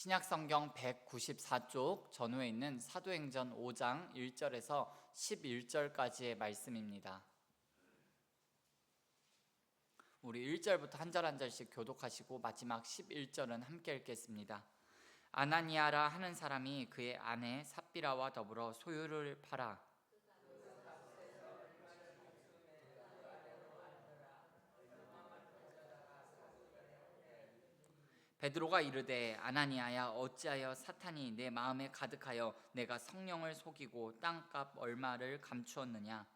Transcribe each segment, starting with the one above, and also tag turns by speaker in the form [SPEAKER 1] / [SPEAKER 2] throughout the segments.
[SPEAKER 1] 신약성경 194쪽 전후에 있는 사도행전 5장 1절에서 11절까지의 말씀입니다. 우리 1절부터 한 절 한 절씩 교독하시고 마지막 11절은 함께 읽겠습니다. 아나니아라 하는 사람이 그의 아내 삽비라와 더불어 소유를 팔아 베드로가 이르되 아나니아야 어찌하여 사탄이 내 마음에 가득하여 내가 성령을 속이고 땅값 얼마를 감추었느냐.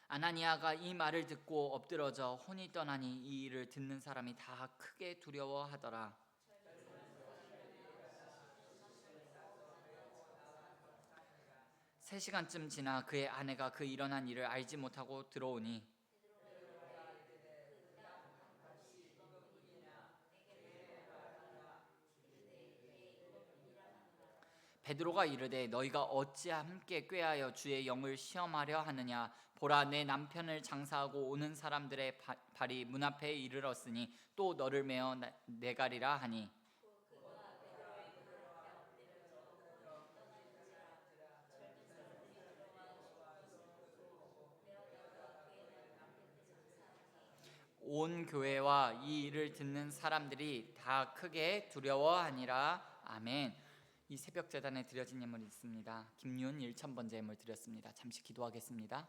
[SPEAKER 1] 아나니아가 이 말을 듣고 엎드러져 혼이 떠나니 이 일을 듣는 사람이 다 크게 두려워하더라. 세 시간쯤 지나 그의 아내가 그 일어난 일을 알지 못하고 들어오니 베드로가 이르되 너희가 어찌 함께 꾀하여 주의 영을 시험하려 하느냐. 보라, 내 남편을 장사하고 오는 사람들의 발이 문 앞에 이르렀으니 또 너를 메어 내가리라 하니 온 교회와 이 일을 듣는 사람들이 다 크게 두려워하니라. 아멘. 이 새벽 제단에 드려진 예물이 있습니다. 김윤 1000번째 예물 드렸습니다. 잠시 기도하겠습니다.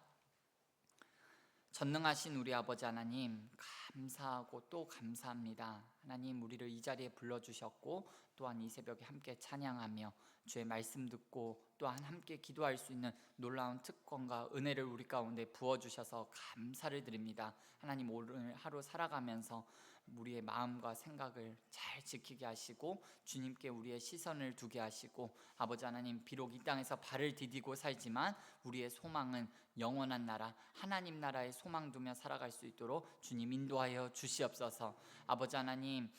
[SPEAKER 1] 전능하신 우리 아버지 하나님, 감사하고 또 감사합니다. 하나님, 우리를 이 자리에 불러주셨고 또한 이 새벽에 함께 찬양하며 주의 말씀 듣고 또한 함께 기도할 수 있는 놀라운 특권과 은혜를 우리 가운데 부어주셔서 감사를 드립니다. 하나님, 오늘 하루 살아가면서 우리의 마음과 생각을 잘 지키게 하시고 주님께 우리의 시선을 두게 하시고 아버지 하나님, 비록 이 땅에서 발을 디디고 살지만 우리의 소망은 영원한 나라, 하나님 나라에 소망 두며 살아갈 수 있도록 주님 인도하여 주시옵소서. 아버지 하나님,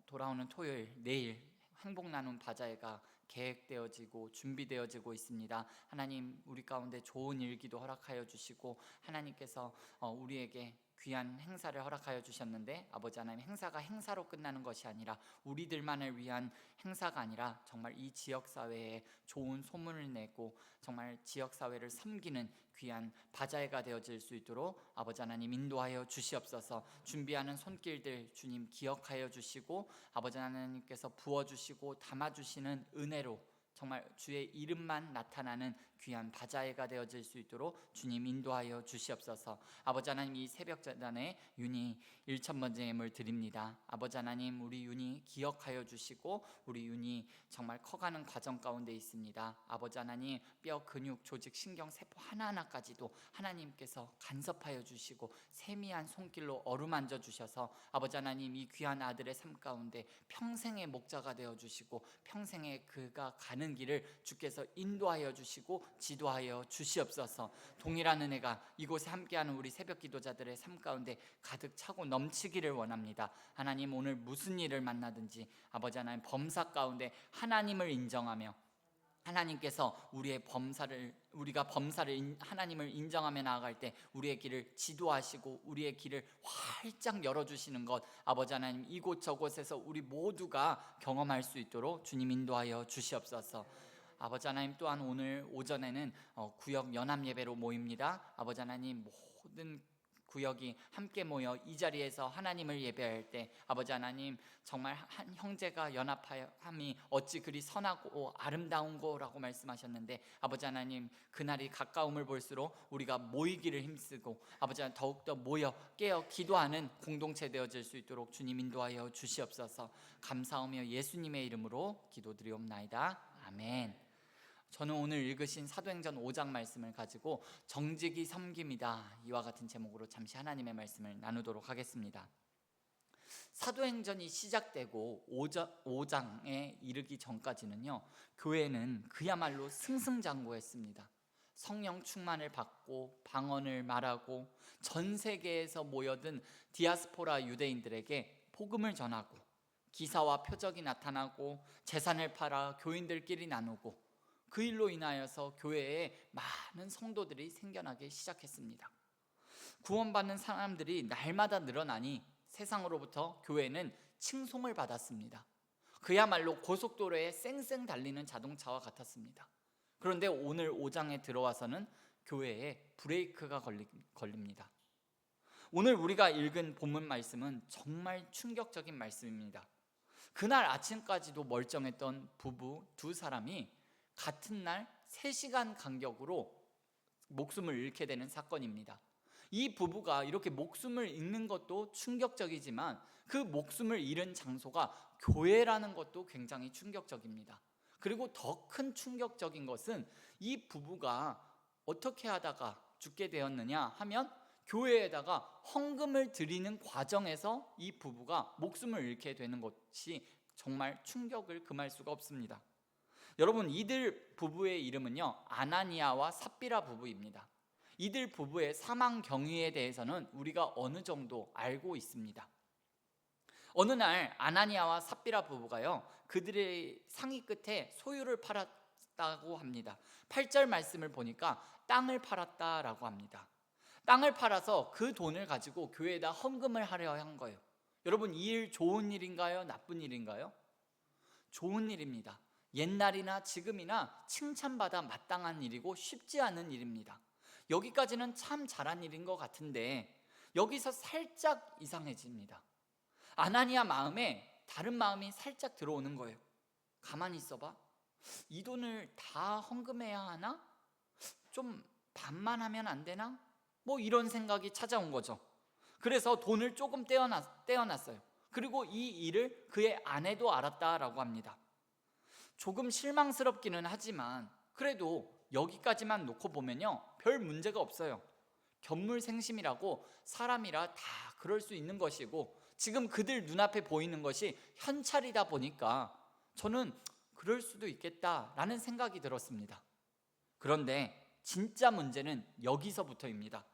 [SPEAKER 1] 돌아오는 토요일, 내일 행복 나눔 바자회가 계획되어지고 준비되어지고 있습니다. 하나님, 우리 가운데 좋은 일기도 허락하여 주시고 하나님께서 우리에게 귀한 행사를 허락하여 주셨는데 아버지 하나님, 행사가 행사로 끝나는 것이 아니라 우리들만을 위한 행사가 아니라 정말 이 지역사회에 좋은 소문을 내고 정말 지역사회를 섬기는 귀한 바자회가 되어질 수 있도록 아버지 하나님 인도하여 주시옵소서. 준비하는 손길들 주님 기억하여 주시고 아버지 하나님께서 부어주시고 담아주시는 은혜로 정말 주의 이름만 나타나는 귀한 바자회가 되어질 수 있도록 주님 인도하여 주시옵소서. 아버지 하나님, 이 새벽 제단에 윤희 1000번째 예물 드립니다. 아버지 하나님, 우리 윤희 기억하여 주시고 우리 윤희 정말 커가는 과정 가운데 있습니다. 아버지 하나님, 뼈, 근육, 조직, 신경, 세포 하나하나까지도 하나님께서 간섭하여 주시고 세미한 손길로 어루만져 주셔서 아버지 하나님, 이 귀한 아들의 삶 가운데 평생의 목자가 되어 주시고 평생의 그가 가는 길을 주께서 인도하여 주시고 지도하여 주시옵소서. 동일한 은혜가 이곳에 함께하는 우리 새벽 기도자들의 삶 가운데 가득 차고 넘치기를 원합니다. 하나님, 오늘 무슨 일을 만나든지 아버지 하나님, 범사 가운데 하나님을 인정하며 하나님께서 우리가 범사를 하나님을 인정하며 나아갈 때 우리의 길을 지도하시고 우리의 길을 활짝 열어주시는 것 아버지 하나님, 이곳저곳에서 우리 모두가 경험할 수 있도록 주님 인도하여 주시옵소서. 아버지 하나님, 또한 오늘 오전에는 구역 연합 예배로 모입니다. 아버지 하나님, 모든 구역이 함께 모여 이 자리에서 하나님을 예배할 때 아버지 하나님, 정말 한 형제가 연합함이 어찌 그리 선하고 아름다운고라고 말씀하셨는데 아버지 하나님, 그날이 가까움을 볼수록 우리가 모이기를 힘쓰고 아버지 하나님, 더욱더 모여 깨어 기도하는 공동체 되어질 수 있도록 주님 인도하여 주시옵소서. 감사하며 예수님의 이름으로 기도드리옵나이다. 아멘. 저는 오늘 읽으신 사도행전 5장 말씀을 가지고 정직이 섬김이다, 이와 같은 제목으로 잠시 하나님의 말씀을 나누도록 하겠습니다. 사도행전이 시작되고 5장에 이르기 전까지는요, 교회는 그야말로 승승장구했습니다. 성령 충만을 받고 방언을 말하고 전 세계에서 모여든 디아스포라 유대인들에게 복음을 전하고 기사와 표적이 나타나고 재산을 팔아 교인들끼리 나누고 그 일로 인하여서 교회에 많은 성도들이 생겨나기 시작했습니다. 구원받는 사람들이 날마다 늘어나니 세상으로부터 교회는 칭송을 받았습니다. 그야말로 고속도로에 쌩쌩 달리는 자동차와 같았습니다. 그런데 오늘 5장에 들어와서는 교회에 브레이크가 걸립니다. 오늘 우리가 읽은 본문 말씀은 정말 충격적인 말씀입니다. 그날 아침까지도 멀쩡했던 부부 두 사람이 같은 날 3시간 간격으로 목숨을 잃게 되는 사건입니다. 이 부부가 이렇게 목숨을 잃는 것도 충격적이지만 그 목숨을 잃은 장소가 교회라는 것도 굉장히 충격적입니다. 그리고 더 큰 충격적인 것은 이 부부가 어떻게 하다가 죽게 되었느냐 하면 교회에다가 헌금을 드리는 과정에서 이 부부가 목숨을 잃게 되는 것이 정말 충격을 금할 수가 없습니다. 여러분, 이들 부부의 이름은요, 아나니아와 삽비라 부부입니다. 이들 부부의 사망 경위에 대해서는 우리가 어느 정도 알고 있습니다. 어느 날 아나니아와 삽비라 부부가요, 그들의 상의 끝에 소유를 팔았다고 합니다. 8절 말씀을 보니까 땅을 팔았다라고 합니다. 땅을 팔아서 그 돈을 가지고 교회에다 헌금을 하려 한 거예요. 여러분, 이 일 좋은 일인가요? 나쁜 일인가요? 좋은 일입니다. 옛날이나 지금이나 칭찬받아 마땅한 일이고 쉽지 않은 일입니다. 여기까지는 참 잘한 일인 것 같은데 여기서 살짝 이상해집니다. 아나니아 마음에 다른 마음이 살짝 들어오는 거예요. 가만히 있어봐. 이 돈을 다 헌금해야 하나? 좀 반만 하면 안 되나? 뭐 이런 생각이 찾아온 거죠. 그래서 돈을 조금 떼어놨어요. 그리고 이 일을 그의 아내도 알았다라고 합니다. 조금 실망스럽기는 하지만 그래도 여기까지만 놓고 보면요, 별 문제가 없어요. 견물생심이라고 사람이라 다 그럴 수 있는 것이고 지금 그들 눈앞에 보이는 것이 현찰이다 보니까 저는 그럴 수도 있겠다라는 생각이 들었습니다. 그런데 진짜 문제는 여기서부터입니다.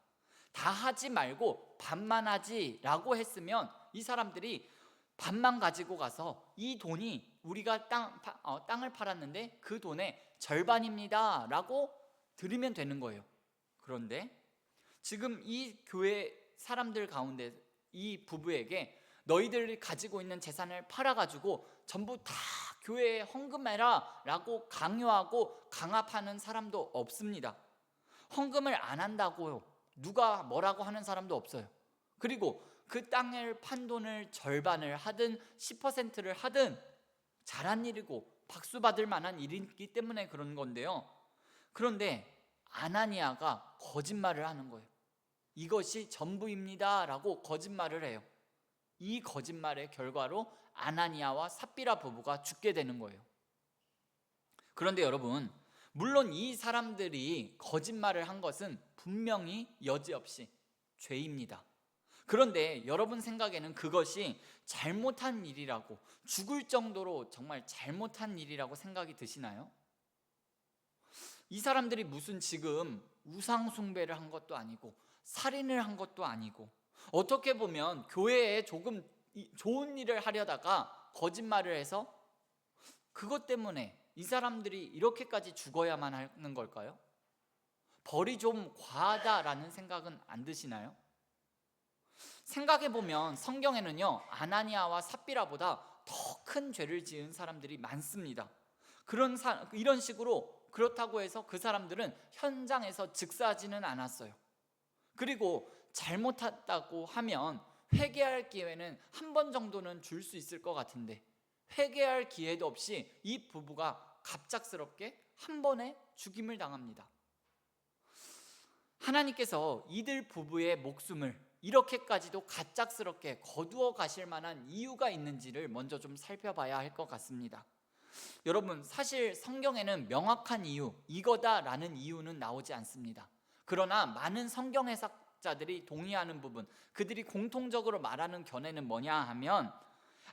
[SPEAKER 1] 다 하지 말고 반만 하지라고 했으면 이 사람들이 반만 가지고 가서 이 돈이 우리가 땅을 팔았는데 그 돈의 절반입니다 라고 드리면 되는 거예요. 그런데 지금 이 교회 사람들 가운데 이 부부에게 너희들이 가지고 있는 재산을 팔아가지고 전부 다 교회에 헌금해라 라고 강요하고 강압하는 사람도 없습니다. 헌금을 안 한다고요, 누가 뭐라고 하는 사람도 없어요. 그리고 그 땅을 판 돈을 절반을 하든 10%를 하든 잘한 일이고 박수 받을 만한 일이기 때문에 그런 건데요. 그런데 아나니아가 거짓말을 하는 거예요. 이것이 전부입니다 라고 거짓말을 해요. 이 거짓말의 결과로 아나니아와 삽비라 부부가 죽게 되는 거예요. 그런데 여러분, 물론 이 사람들이 거짓말을 한 것은 분명히 여지없이 죄입니다. 그런데 여러분 생각에는 그것이 잘못한 일이라고, 죽을 정도로 정말 잘못한 일이라고 생각이 드시나요? 이 사람들이 무슨 지금 우상 숭배를 한 것도 아니고 살인을 한 것도 아니고 어떻게 보면 교회에 조금 좋은 일을 하려다가 거짓말을 해서 그것 때문에 이 사람들이 이렇게까지 죽어야만 하는 걸까요? 벌이 좀 과하다라는 생각은 안 드시나요? 생각해보면 성경에는요, 아나니아와 삽비라보다 더 큰 죄를 지은 사람들이 많습니다. 이런 식으로 그렇다고 해서 그 사람들은 현장에서 즉사하지는 않았어요. 그리고 잘못했다고 하면 회개할 기회는 한 번 정도는 줄 수 있을 것 같은데 회개할 기회도 없이 이 부부가 갑작스럽게 한 번에 죽임을 당합니다. 하나님께서 이들 부부의 목숨을 이렇게까지도 갑작스럽게 거두어 가실 만한 이유가 있는지를 먼저 좀 살펴봐야 할 것 같습니다. 여러분, 사실 성경에는 명확한 이유, 이거다라는 이유는 나오지 않습니다. 그러나 많은 성경 해석자들이 동의하는 부분, 그들이 공통적으로 말하는 견해는 뭐냐 하면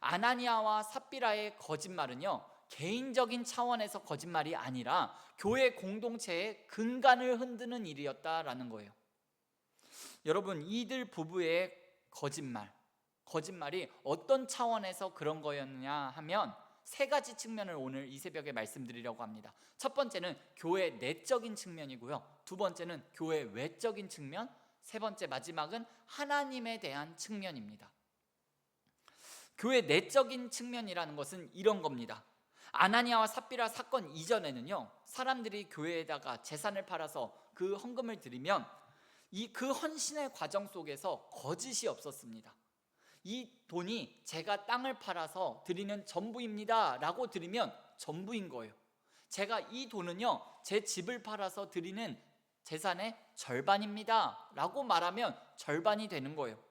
[SPEAKER 1] 아나니아와 삽비라의 거짓말은요, 개인적인 차원에서 거짓말이 아니라 교회 공동체의 근간을 흔드는 일이었다라는 거예요. 여러분, 이들 부부의 거짓말, 거짓말이 어떤 차원에서 그런 거였냐 하면 세 가지 측면을 오늘 이 새벽에 말씀드리려고 합니다. 첫 번째는 교회 내적인 측면이고요, 두 번째는 교회 외적인 측면, 세 번째 마지막은 하나님에 대한 측면입니다. 교회 내적인 측면이라는 것은 이런 겁니다. 아나니아와 삽비라 사건 이전에는요, 사람들이 교회에다가 재산을 팔아서 그 헌금을 드리면 그 헌신의 과정 속에서 거짓이 없었습니다. 이 돈이 제가 땅을 팔아서 드리는 전부입니다 라고 드리면 전부인 거예요. 제가 이 돈은요, 제 집을 팔아서 드리는 재산의 절반입니다 라고 말하면 절반이 되는 거예요.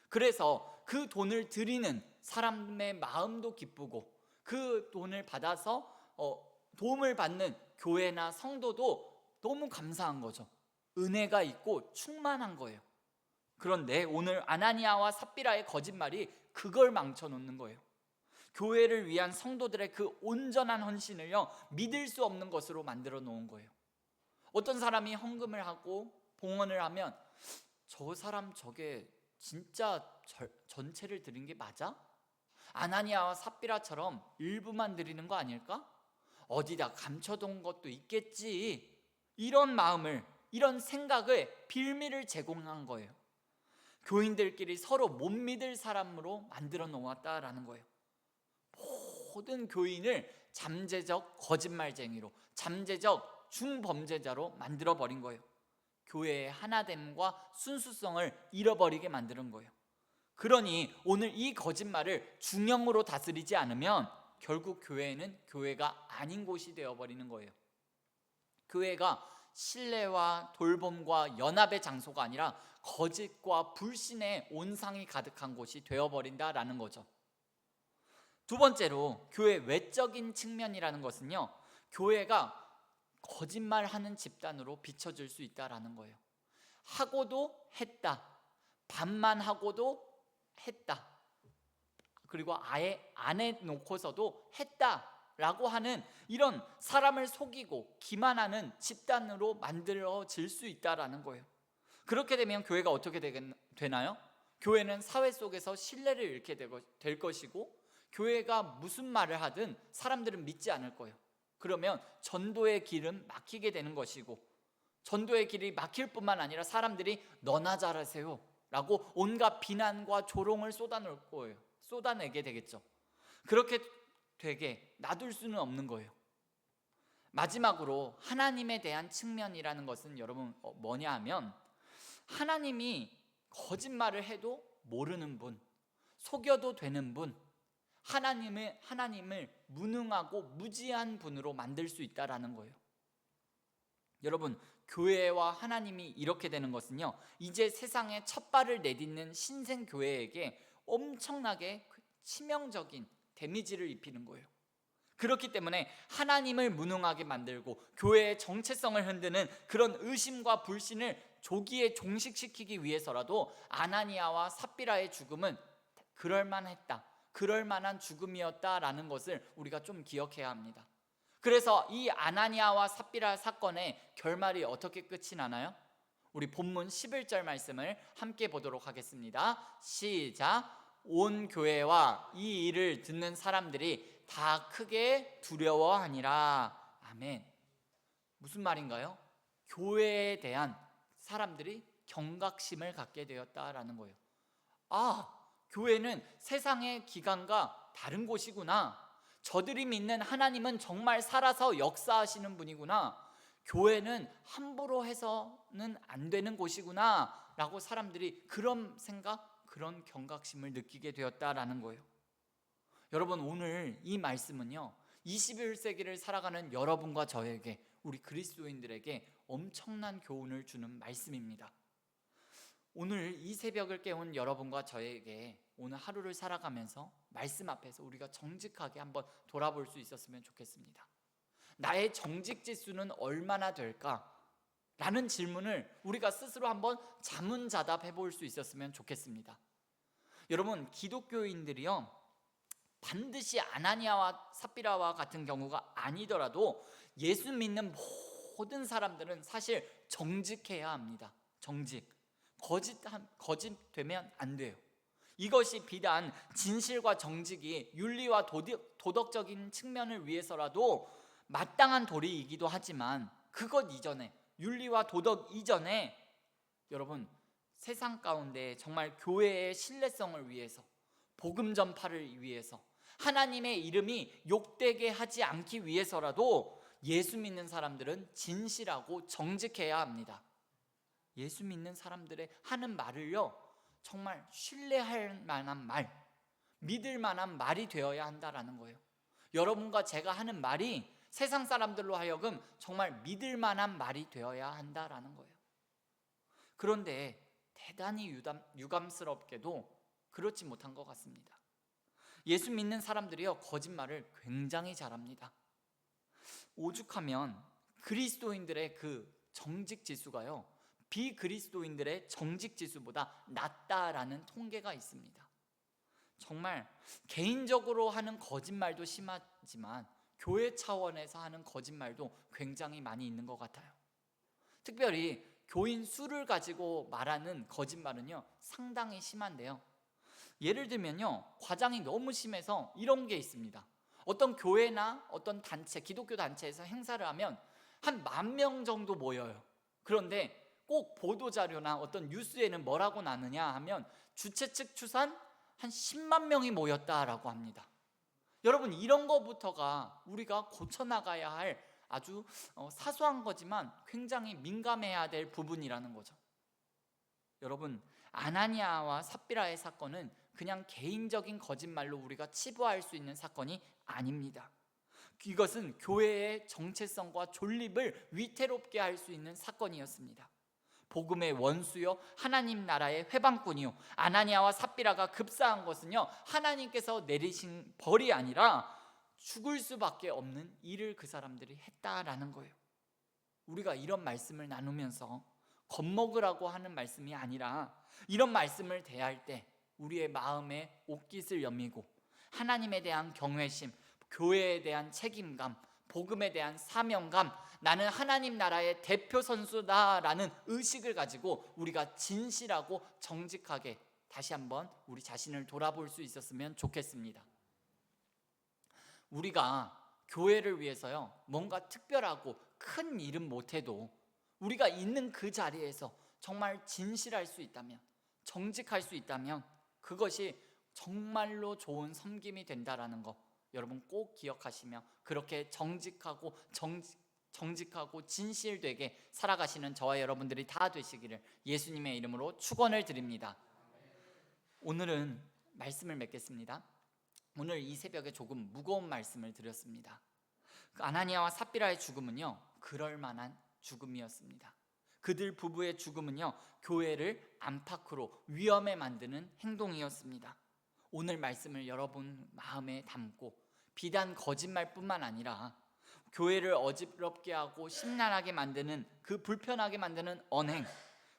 [SPEAKER 1] 그래서 그 돈을 드리는 사람의 마음도 기쁘고 그 돈을 받아서 도움을 받는 교회나 성도도 너무 감사한 거죠. 은혜가 있고 충만한 거예요. 그런데 오늘 아나니아와 삽비라의 거짓말이 그걸 망쳐놓는 거예요. 교회를 위한 성도들의 그 온전한 헌신을요, 믿을 수 없는 것으로 만들어 놓은 거예요. 어떤 사람이 헌금을 하고 봉헌을 하면 저 사람 저게 진짜 전체를 드린 게 맞아? 아나니아와 삽비라처럼 일부만 드리는 거 아닐까? 어디다 감춰둔 것도 있겠지. 이런 마음을, 이런 생각을, 빌미를 제공한 거예요. 교인들끼리 서로 못 믿을 사람으로 만들어 놓았다라는 거예요. 모든 교인을 잠재적 거짓말쟁이로, 잠재적 중범죄자로 만들어 버린 거예요. 교회의 하나됨과 순수성을 잃어버리게 만드는 거예요. 그러니 오늘 이 거짓말을 중형으로 다스리지 않으면 결국 교회는 교회가 아닌 곳이 되어버리는 거예요. 교회가 신뢰와 돌봄과 연합의 장소가 아니라 거짓과 불신의 온상이 가득한 곳이 되어버린다라는 거죠. 두 번째로 교회 외적인 측면이라는 것은요, 교회가 거짓말하는 집단으로 비춰질 수 있다라는 거예요. 하고도 했다, 반만 하고도 했다, 그리고 아예 안 해놓고서도 했다라고 하는 이런 사람을 속이고 기만하는 집단으로 만들어질 수 있다라는 거예요. 그렇게 되면 교회가 어떻게 되나요? 교회는 사회 속에서 신뢰를 잃게 될 것이고, 교회가 무슨 말을 하든 사람들은 믿지 않을 거예요. 그러면 전도의 길은 막히게 되는 것이고, 전도의 길이 막힐 뿐만 아니라 사람들이 너나 잘하세요 라고 온갖 비난과 조롱을 쏟아내게 되겠죠. 그렇게 되게 놔둘 수는 없는 거예요. 마지막으로 하나님에 대한 측면이라는 것은 여러분 뭐냐 하면, 하나님이 거짓말을 해도 모르는 분, 속여도 되는 분, 하나님을 무능하고 무지한 분으로 만들 수 있다라는 거예요. 여러분, 교회와 하나님이 이렇게 되는 것은요, 이제 세상에 첫 발을 내딛는 신생 교회에게 엄청나게 치명적인 데미지를 입히는 거예요. 그렇기 때문에 하나님을 무능하게 만들고 교회의 정체성을 흔드는 그런 의심과 불신을 조기에 종식시키기 위해서라도 아나니아와 삽비라의 죽음은 그럴만했다, 그럴만한 죽음이었다라는 것을 우리가 좀 기억해야 합니다. 그래서 이 아나니아와 삽비라 사건의 결말이 어떻게 끝이 나나요? 우리 본문 11절 말씀을 함께 보도록 하겠습니다. 시작. 온 교회와 이 일을 듣는 사람들이 다 크게 두려워하니라. 아멘. 무슨 말인가요? 교회에 대한 사람들이 경각심을 갖게 되었다라는 거예요. 아, 교회는 세상의 기관과 다른 곳이구나. 저들이 믿는 하나님은 정말 살아서 역사하시는 분이구나. 교회는 함부로 해서는 안 되는 곳이구나 라고 사람들이 그런 생각, 그런 경각심을 느끼게 되었다라는 거예요. 여러분, 오늘 이 말씀은요, 21세기를 살아가는 여러분과 저에게, 우리 그리스도인들에게 엄청난 교훈을 주는 말씀입니다. 오늘 이 새벽을 깨운 여러분과 저에게 오늘 하루를 살아가면서 말씀 앞에서 우리가 정직하게 한번 돌아볼 수 있었으면 좋겠습니다. 나의 정직 지수는 얼마나 될까? 라는 질문을 우리가 스스로 한번 자문자답해 볼 수 있었으면 좋겠습니다. 여러분, 기독교인들이요, 반드시 아나니아와 삽비라와 같은 경우가 아니더라도 예수 믿는 모든 사람들은 사실 정직해야 합니다. 정직. 거짓되면 안 돼요. 이것이 비단 진실과 정직이 윤리와 도덕적인 측면을 위해서라도 마땅한 도리이기도 하지만 그것 이전에, 윤리와 도덕 이전에 여러분, 세상 가운데 정말 교회의 신뢰성을 위해서, 복음 전파를 위해서, 하나님의 이름이 욕되게 하지 않기 위해서라도 예수 믿는 사람들은 진실하고 정직해야 합니다. 예수 믿는 사람들의 하는 말을요, 정말 신뢰할 만한 말, 믿을 만한 말이 되어야 한다라는 거예요. 여러분과 제가 하는 말이 세상 사람들로 하여금 정말 믿을 만한 말이 되어야 한다라는 거예요. 그런데 대단히 유감스럽게도 그렇지 못한 것 같습니다. 예수 믿는 사람들이요, 거짓말을 굉장히 잘합니다. 오죽하면 그리스도인들의 그 정직 지수가요, 비그리스도인들의 정직 지수보다 낮다라는 통계가 있습니다. 정말 개인적으로 하는 거짓말도 심하지만 교회 차원에서 하는 거짓말도 굉장히 많이 있는 것 같아요. 특별히 교인 수를 가지고 말하는 거짓말은요, 상당히 심한데요. 예를 들면요, 과장이 너무 심해서 이런 게 있습니다. 어떤 교회나 어떤 단체, 기독교 단체에서 행사를 하면 한 10,000명 정도 모여요. 그런데 꼭 보도자료나 어떤 뉴스에는 뭐라고 나느냐 하면 주최 측 추산 한 10만 명이 모였다라고 합니다. 여러분, 이런 거부터가 우리가 고쳐나가야 할 아주 사소한 거지만 굉장히 민감해야 될 부분이라는 거죠. 여러분, 아나니아와 삽비라의 사건은 그냥 개인적인 거짓말로 우리가 치부할 수 있는 사건이 아닙니다. 이것은 교회의 정체성과 존립을 위태롭게 할 수 있는 사건이었습니다. 복음의 원수요, 하나님 나라의 회방꾼이요, 아나니아와 삽비라가 급사한 것은요, 하나님께서 내리신 벌이 아니라 죽을 수밖에 없는 일을 그 사람들이 했다라는 거예요. 우리가 이런 말씀을 나누면서 겁먹으라고 하는 말씀이 아니라 이런 말씀을 대할 때 우리의 마음에 옷깃을 여미고 하나님에 대한 경외심, 교회에 대한 책임감, 복음에 대한 사명감, 나는 하나님 나라의 대표 선수다라는 의식을 가지고 우리가 진실하고 정직하게 다시 한번 우리 자신을 돌아볼 수 있었으면 좋겠습니다. 우리가 교회를 위해서요, 뭔가 특별하고 큰 일은 못해도 우리가 있는 그 자리에서 정말 진실할 수 있다면, 정직할 수 있다면 그것이 정말로 좋은 섬김이 된다라는 거 여러분 꼭 기억하시며 그렇게 정직하고 진실되게 살아가시는 저와 여러분들이 다 되시기를 예수님의 이름으로 축원을 드립니다. 오늘은 말씀을 맺겠습니다. 오늘 이 새벽에 조금 무거운 말씀을 드렸습니다. 아나니아와 삽비라의 죽음은요, 그럴 만한 죽음이었습니다. 그들 부부의 죽음은요, 교회를 안팎으로 위험에 만드는 행동이었습니다. 오늘 말씀을 여러분 마음에 담고 비단 거짓말뿐만 아니라 교회를 어지럽게 하고 심란하게 만드는 그 불편하게 만드는 언행,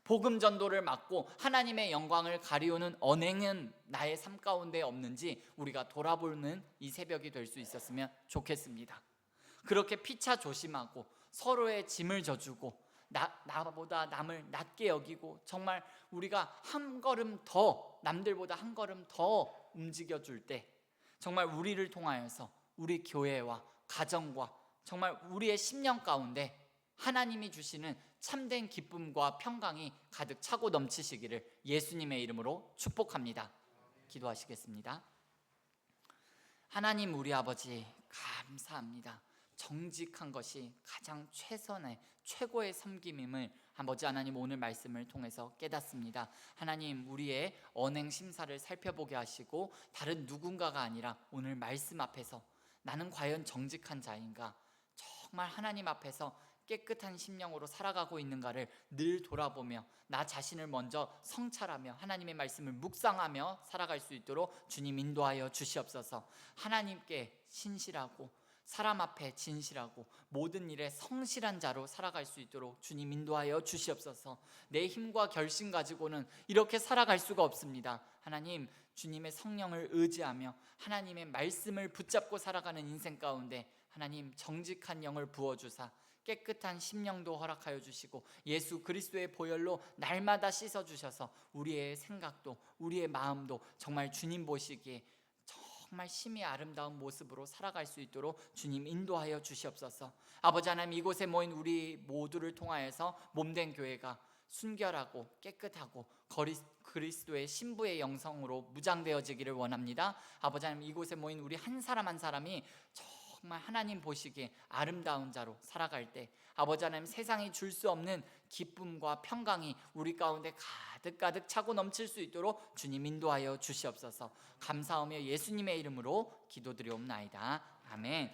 [SPEAKER 1] 복음 전도를 막고 하나님의 영광을 가리우는 언행은 나의 삶 가운데 없는지 우리가 돌아보는 이 새벽이 될 수 있었으면 좋겠습니다. 그렇게 피차 조심하고 서로의 짐을 져주고 나보다 남을 낮게 여기고 정말 우리가 한 걸음 더, 남들보다 한 걸음 더 움직여줄 때 정말 우리를 통하여서 우리 교회와 가정과 정말 우리의 심령 가운데 하나님이 주시는 참된 기쁨과 평강이 가득 차고 넘치시기를 예수님의 이름으로 축복합니다. 기도하시겠습니다. 하나님 우리 아버지 감사합니다. 정직한 것이 가장 최선의 최고의 섬김임을 아버지 하나님 오늘 말씀을 통해서 깨닫습니다. 하나님 우리의 언행 심사를 살펴보게 하시고 다른 누군가가 아니라 오늘 말씀 앞에서 나는 과연 정직한 자인가, 정말 하나님 앞에서 깨끗한 심령으로 살아가고 있는가를 늘 돌아보며 나 자신을 먼저 성찰하며 하나님의 말씀을 묵상하며 살아갈 수 있도록 주님 인도하여 주시옵소서. 하나님께 신실하고 사람 앞에 진실하고 모든 일에 성실한 자로 살아갈 수 있도록 주님 인도하여 주시옵소서. 내 힘과 결심 가지고는 이렇게 살아갈 수가 없습니다. 하나님 주님의 성령을 의지하며 하나님의 말씀을 붙잡고 살아가는 인생 가운데 하나님 정직한 영을 부어주사 깨끗한 심령도 허락하여 주시고 예수 그리스도의 보혈로 날마다 씻어주셔서 우리의 생각도 우리의 마음도 정말 주님 보시기에 정말 심히 아름다운 모습으로 살아갈 수 있도록 주님 인도하여 주시옵소서. 아버지 하나님, 이곳에 모인 우리 모두를 통하여서 몸된 교회가 순결하고 깨끗하고 그리스도의 신부의 영성으로 무장되어지기를 원합니다. 아버지 하나님, 이곳에 모인 우리 한 사람 한 사람이 정말 하나님 보시기에 아름다운 자로 살아갈 때 아버지 하나님, 세상이 줄 수 없는 기쁨과 평강이 우리 가운데 가득가득 차고 넘칠 수 있도록 주님 인도하여 주시옵소서. 감사하며 예수님의 이름으로 기도드리옵나이다. 아멘.